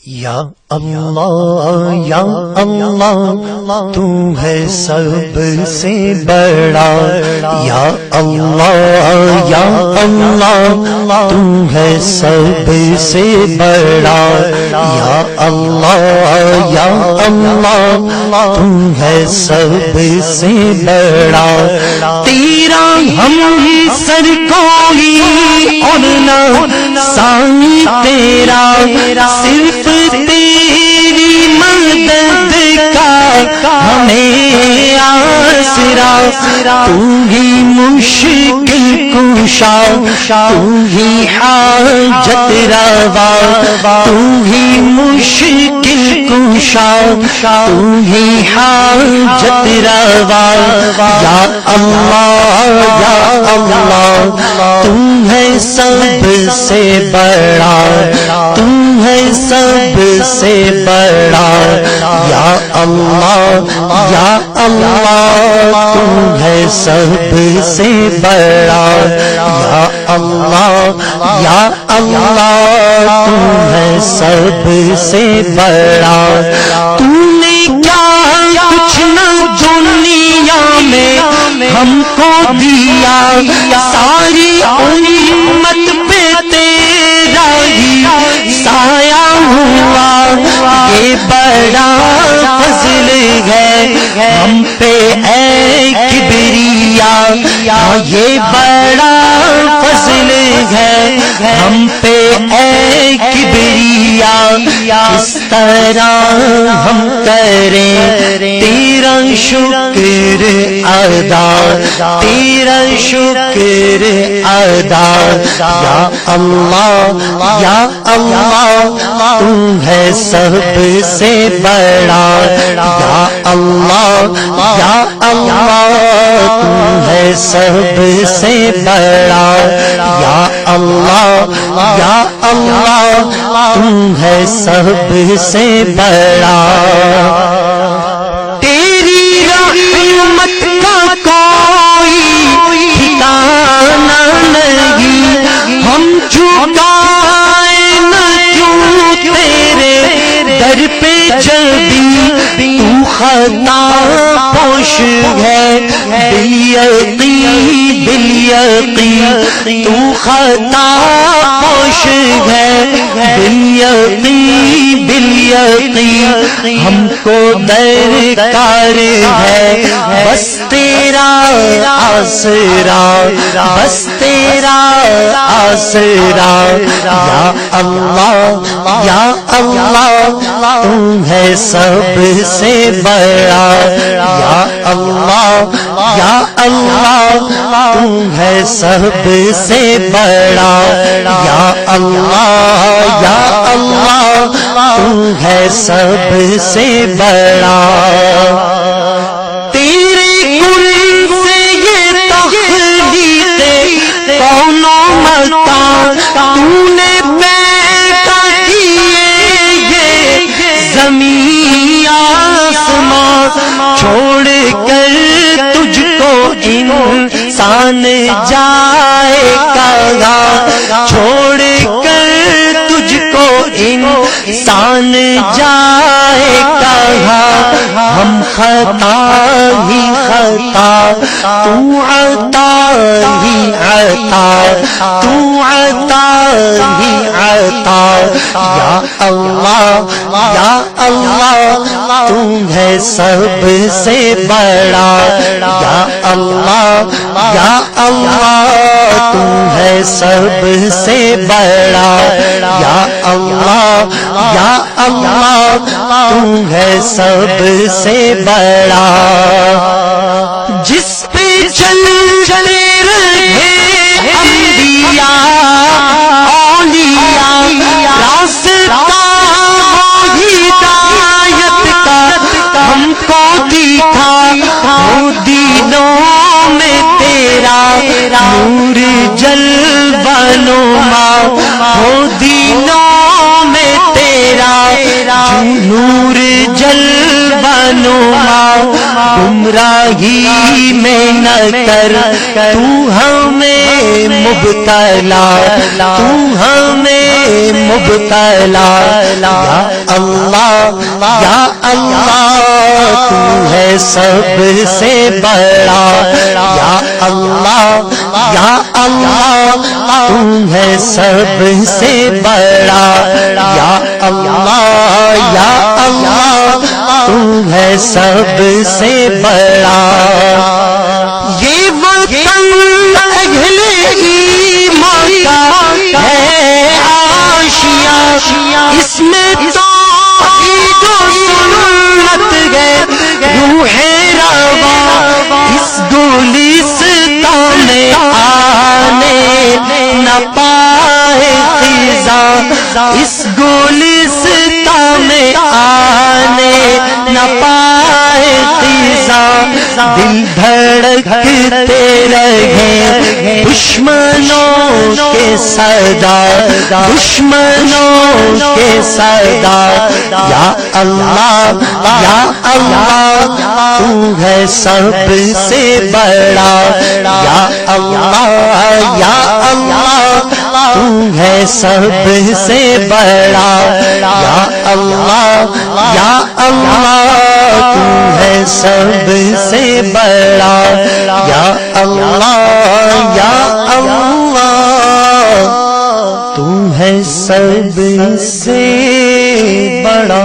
یا اللہ تو ہے سب سے بڑا، یا اللہ تو ہے سب سے بڑا، یا اللہ تو ہے سب سے بڑا، تیرا ہم سر کوئی اور نہ سامنے تیرا، صرف تیری مدد کا ہمیں آسرا، تو ہی مشکل کشا، تو ہی حاجت روا، تو ہی مشکل کشا، تو ہی حاجت روا، یا اللہ تو ہے سب سے بڑا، تو ہے سب سے بڑا، یا اللہ تو ہے سب سے بڑا، یا اللہ تو ہے سب سے بڑا، تو نے کیا کچھ نہ دنیا میں ہم کو دیا، ساری امت پہ تیرا ہی سایہ ہوا، یہ بڑا فضل ہے ہم پہ اے کبریا، یہ بڑا فضل ہے ہم پہ اے کبریا، کس طرح ہم کریں تیرا شکر ادا، تیرا شکر ادا، یا اللہ تو ہے سب سے بڑا، یا اللہ تو ہے سب سے بڑا، یا اللہ تو ہے سب سے بڑا، تیری رحمت کا کوئی ٹھکانہ نہیں، ہم جھکائے نہ کیوں تیرے در پہ جبھی تو خطا پوش ہے، بالیقین تو خطا پوش ہے، بالیقین ہم کو درکار ہے بس تیرا آسرا، بس تیرا آسرا، یا اللہ تو ہے سب سے بڑا، یا اللہ تو ہے سب سے بڑا، یا اللہ تو ہے سب سے بڑا، تیرے گل سے یہ تخلیق کون و مکان تو نے پیدا کیے، یہ زمین آسمان چھوڑ کر تجھ کو انسان جائے کہاں، چھوڑ کر تجھ کو انسان جائے کہاں، ہم خطا ہی خطا، تو عطا ہی عطا، تو عطا ہی عطا، یا اللہ تو ہے سب سے بڑا، یا اللہ تو ہے سب سے بڑا، یا اللہ تو ہے سب سے بڑا، جس پہ چلتے رہے انبیاء اولیاء، راستہ ہدایت کا ہم کو دکھا، ہو دینوں میں تیرا نور جلوہ نما، ہو دینوں میں تیرا نور جلوہ نما، گمراہی میں نہ کر تو ہمیں مبتلا، تو ہمیں مبتلا، یا اللہ یا اللہ تو ہے سب سے بڑا، یا اللہ یا اللہ تو ہے سب سے بڑا، یا اللہ یا اللہ تو ہے سب سے بڑا۔ یہ وطن اہل ایمان کا ہے آشیاں، اس میں توحید و سنت ہے روح رواں، اس گلستان میں آنے نہ پائے خزاں، اس گلستان میں آنے نہ پائے خزاں، دل دھڑکتے رہے دشمنوں کے صدا، دشمنوں کے صدا، یا اللہ یا اللہ تو ہے سب سے بڑا، یا اللہ یا اللہ تو ہے سب سے بڑا، یا اللہ یا اللہ تو ہے سب سے بڑا، یا اللہ یا اللہ تو ہے سب سے بڑا۔